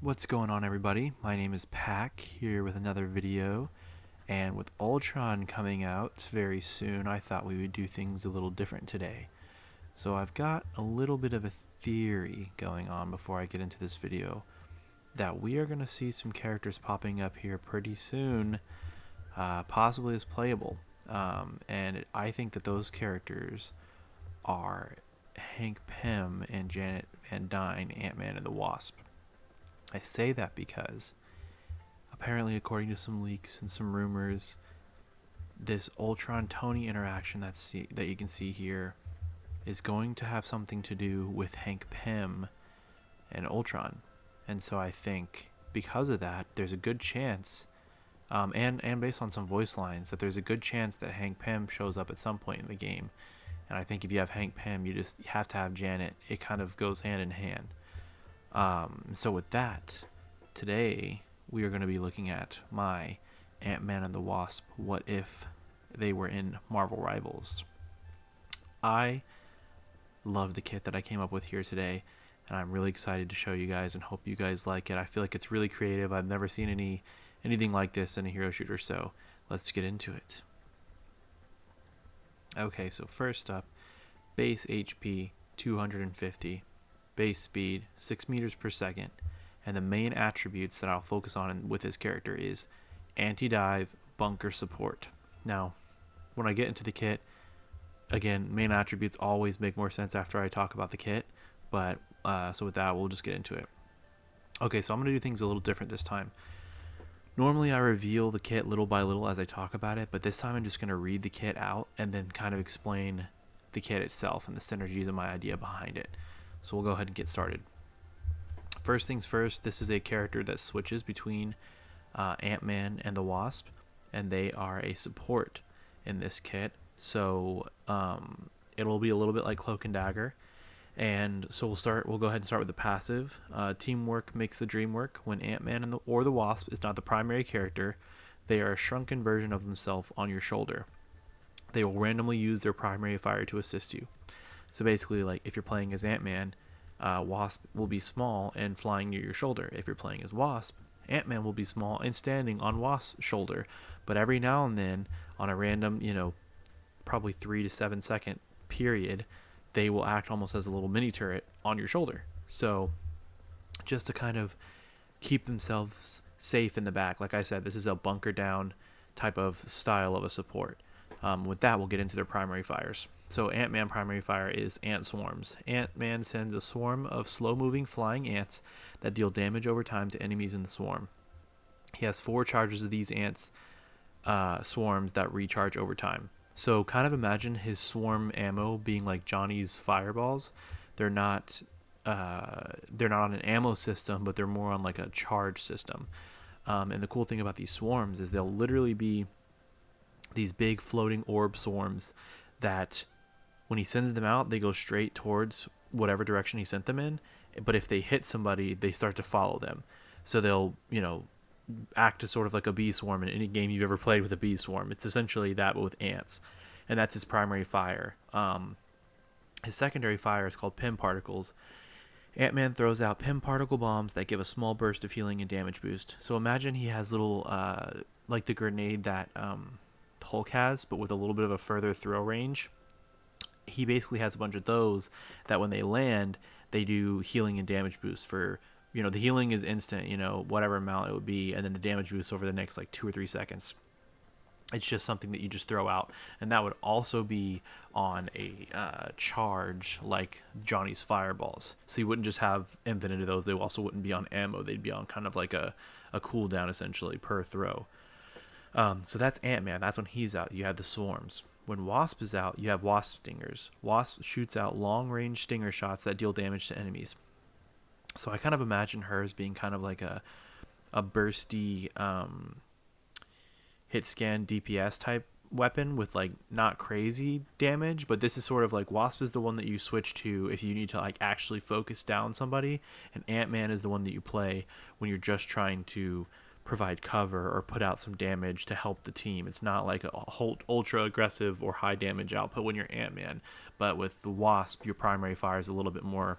What's going on, everybody? My name is Pack, here with another video, and with Ultron coming out very soon, I thought we would do things a little different today. So I've got a little bit of a theory going on before I get into this video, that we are going to see some characters popping up here pretty soon, possibly as playable. I think that those characters are Hank Pym and Janet Van Dyne, Antman and the Wasp. I say that because apparently, according to some leaks and some rumors, this Ultron Tony interaction that you can see here is going to have something to do with Hank Pym and Ultron. And so I think because of that, there's a good chance, and based on some voice lines, that there's a good chance that Hank Pym shows up at some point in the game. And I think if you have Hank Pym, you have to have Janet. It kind of goes hand in hand. So with that, today we are going to be looking at my Ant-Man and the Wasp what if they were in Marvel Rivals. I love the kit that I came up with here today, and I'm really excited to show you guys and hope you guys like it. I feel like it's really creative. I've never seen anything like this in a hero shooter, so let's get into it. Okay, so first up, base HP 250. Base speed 6 meters per second, and the main attributes that I'll focus on with this character is anti-dive, bunker support. Now, when I get into the kit, again, main attributes always make more sense after I talk about the kit, but so with that, we'll just get into it. Okay, so I'm going to do things a little different this time. Normally I reveal the kit little by little as I talk about it, but this time I'm just going to read the kit out and then kind of explain the kit itself and the synergies and my idea behind it. So we'll go ahead and get started. First things first, this is a character that switches between Ant-Man and the Wasp, and they are a support in this kit. So it'll be a little bit like Cloak and Dagger. And so we'll go ahead and start with the passive. Teamwork makes the dream work. When Ant-Man or the Wasp is not the primary character, they are a shrunken version of themselves on your shoulder. They will randomly use their primary fire to assist you. So basically, like if you're playing as Ant-Man, Wasp will be small and flying near your shoulder. If you're playing as Wasp, Ant-Man will be small and standing on Wasp's shoulder. But every now and then, on a random, probably 3 to 7 second period, they will act almost as a little mini turret on your shoulder. So just to kind of keep themselves safe in the back. Like I said, this is a bunker down type of style of a support. With that, we'll get into their primary fires. So Ant-Man primary fire is ant swarms. Ant-Man sends a swarm of slow-moving flying ants that deal damage over time to enemies in the swarm. He has 4 charges of these ants swarms that recharge over time. So kind of imagine his swarm ammo being like Johnny's fireballs. They're not on an ammo system, but they're more on like a charge system. And the cool thing about these swarms is they'll literally be these big floating orb swarms that when he sends them out, they go straight towards whatever direction he sent them in. But if they hit somebody, they start to follow them. So they'll, act as sort of like a bee swarm in any game you've ever played with a bee swarm. It's essentially that, but with ants. And that's his primary fire. His secondary fire is called Pym Particles. Ant-Man throws out Pym Particle bombs that give a small burst of healing and damage boost. So imagine he has little, like the grenade that Hulk has, but with a little bit of a further throw range. He basically has a bunch of those that when they land, they do healing and damage boost for, the healing is instant, whatever amount it would be, and then the damage boost over the next like 2 or 3 seconds. It's just something that you just throw out, and that would also be on a charge like Johnny's fireballs. So you wouldn't just have infinite of those. They also wouldn't be on ammo. They'd be on kind of like a cooldown essentially per throw. So that's Ant-Man. That's when he's out. You have the swarms. When Wasp is out, you have Wasp stingers. Wasp shoots out long-range stinger shots that deal damage to enemies. So I kind of imagine her as being kind of like a bursty hit scan DPS type weapon with like not crazy damage, but this is sort of like Wasp is the one that you switch to if you need to like actually focus down somebody, and Ant-Man is the one that you play when you're just trying to provide cover or put out some damage to help the team. It's not like a ultra aggressive or high damage output when you're Ant-Man, but with the Wasp, your primary fire is a little bit more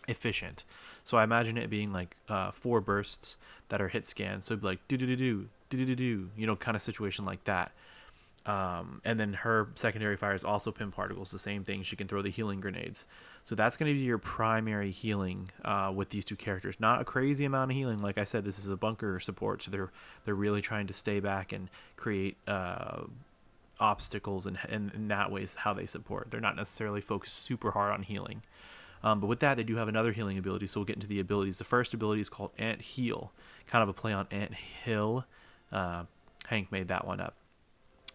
efficient. So I imagine it being like 4 bursts that are hit scan. So it'd be like do do do do do do do, kind of situation like that. And then her secondary fire is also pin particles, the same thing. She can throw the healing grenades. So that's going to be your primary healing with these two characters. Not a crazy amount of healing. Like I said, this is a bunker support, so they're really trying to stay back and create obstacles, and in that way is how they support. They're not necessarily focused super hard on healing. But with that, they do have another healing ability, so we'll get into the abilities. The first ability is called Ant Heal, kind of a play on Ant Hill. Hank made that one up.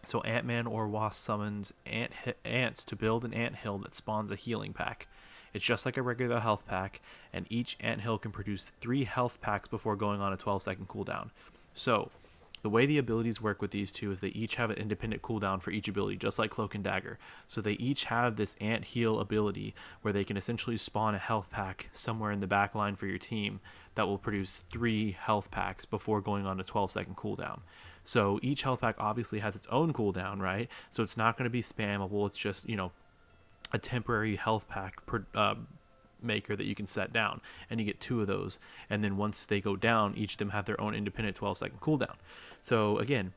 So Antman or Wasp summons ants to build an ant hill that spawns a healing pack. It's just like a regular health pack, and each ant hill can produce 3 health packs before going on a 12-second cooldown. So the way the abilities work with these two is they each have an independent cooldown for each ability, just like Cloak and Dagger. So they each have this ant heal ability where they can essentially spawn a health pack somewhere in the back line for your team that will produce 3 health packs before going on a 12-second cooldown. So each health pack obviously has its own cooldown, right? So it's not going to be spammable. It's just, a temporary health pack maker that you can set down, and you get 2 of those. And then once they go down, each of them have their own independent 12-second cooldown. So again,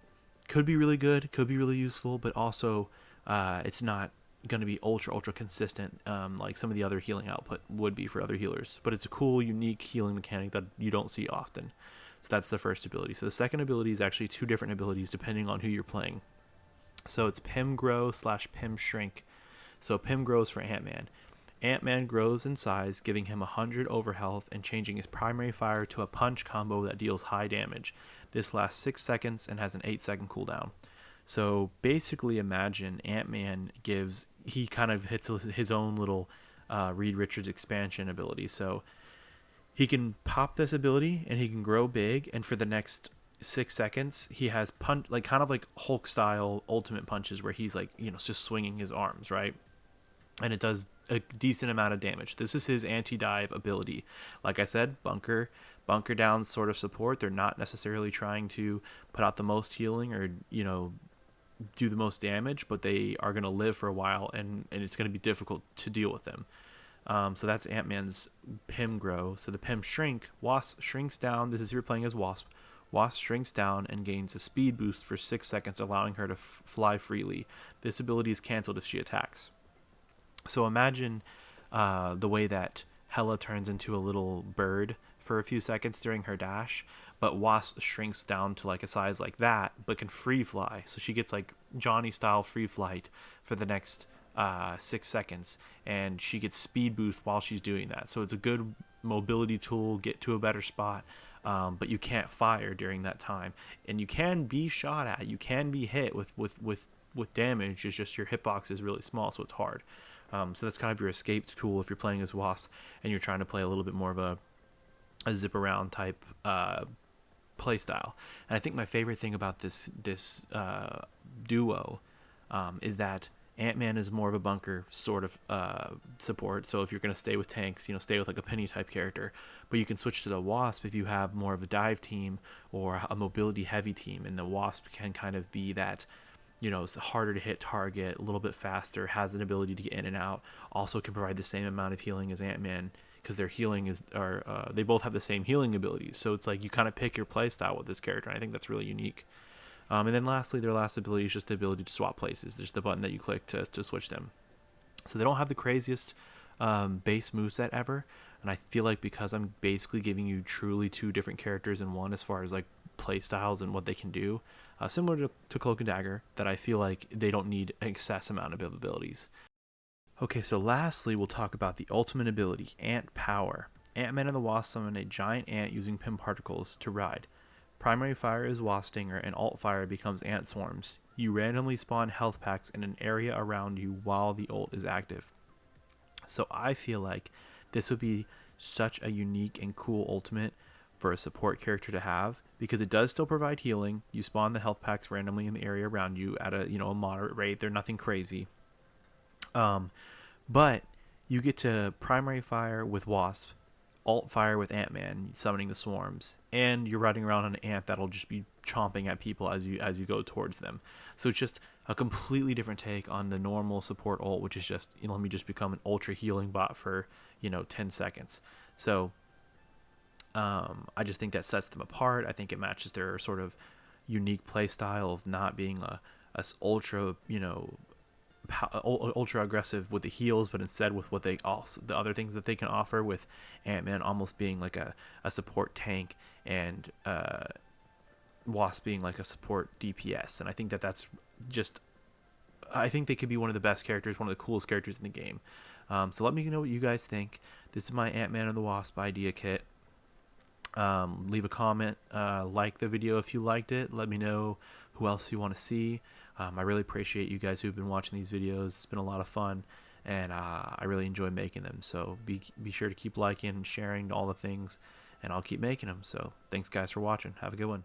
could be really good, could be really useful, but also it's not going to be ultra consistent like some of the other healing output would be for other healers. But it's a cool, unique healing mechanic that you don't see often. So that's the first ability. So the second ability is actually 2 different abilities depending on who you're playing. So it's Pim Grow / Pim Shrink. So Pim grows for Ant-Man. Ant-Man grows in size, giving him 100 over health and changing his primary fire to a punch combo that deals high damage. This lasts 6 seconds and has an 8-second cooldown. So basically imagine Ant-Man he kind of hits his own little Reed Richards expansion ability. So he can pop this ability and he can grow big, and for the next 6 seconds he has kind of like Hulk style ultimate punches where he's like, just swinging his arms, right? And it does a decent amount of damage. This is his anti-dive ability. Like I said, bunker down sort of support. They're not necessarily trying to put out the most healing or do the most damage, but they are going to live for a while, and it's going to be difficult to deal with them. So that's Ant-Man's Pim Grow. So the Pim Shrink, Wasp shrinks down. This is you're playing as Wasp. Wasp shrinks down and gains a speed boost for 6 seconds, allowing her to fly freely. This ability is cancelled if she attacks. So imagine the way that Hela turns into a little bird for a few seconds during her dash, but Wasp shrinks down to like a size like that, but can free fly. So she gets like Johnny style free flight for the next 6 seconds, and she gets speed boost while she's doing that. So it's a good mobility tool, get to a better spot, but you can't fire during that time, and you can be shot at, you can be hit with damage. It's just your hitbox is really small, so it's hard. So that's kind of your escape tool if you're playing as Wasp and you're trying to play a little bit more of a zip around type play style. And I think my favorite thing about this duo is that Ant-Man is more of a bunker sort of support. So if you're going to stay with tanks, stay with like a Penny type character. But you can switch to the Wasp if you have more of a dive team or a mobility heavy team. And the Wasp can kind of be that, it's harder to hit target, a little bit faster, has an ability to get in and out. Also can provide the same amount of healing as Ant-Man, because their healing they both have the same healing abilities. So it's like you kind of pick your play style with this character, and I think that's really unique. And then lastly, their last ability is just the ability to swap places. There's the button that you click to switch them. So they don't have the craziest base moveset ever, and I feel like because I'm basically giving you truly 2 different characters in one as far as like play styles and what they can do, similar to Cloak and Dagger, that I feel like they don't need an excess amount of abilities. Okay, so lastly, we'll talk about the ultimate ability, Ant Power. Ant-Man and the Wasp summon a giant ant using Pim particles to ride. Primary fire is Wasp Stinger, and alt fire becomes Ant Swarms. You randomly spawn health packs in an area around you while the ult is active. So I feel like this would be such a unique and cool ultimate for a support character to have, because it does still provide healing. You spawn the health packs randomly in the area around you at a moderate rate. They're nothing crazy. But you get to primary fire with Wasp, alt fire with Ant-Man summoning the swarms, and you're riding around on an ant that'll just be chomping at people as you go towards them. So it's just a completely different take on the normal support ult, which is just, let me just become an ultra healing bot for 10 seconds. So I just think that sets them apart. I think it matches their sort of unique play style of not being a ultra ultra aggressive with the heals, but instead with what they also, the other things that they can offer, with Ant-Man almost being like a support tank, and Wasp being like a support DPS. And I think that's just, I think they could be one of the best characters, one of the coolest characters in the game. So let me know what you guys think. This is my Ant-Man and the Wasp idea kit. Leave a comment, like the video if you liked it. Let me know who else you want to see. I really appreciate you guys who've been watching these videos. It's been a lot of fun, and I really enjoy making them. So be sure to keep liking and sharing all the things, and I'll keep making them. So thanks guys for watching. Have a good one.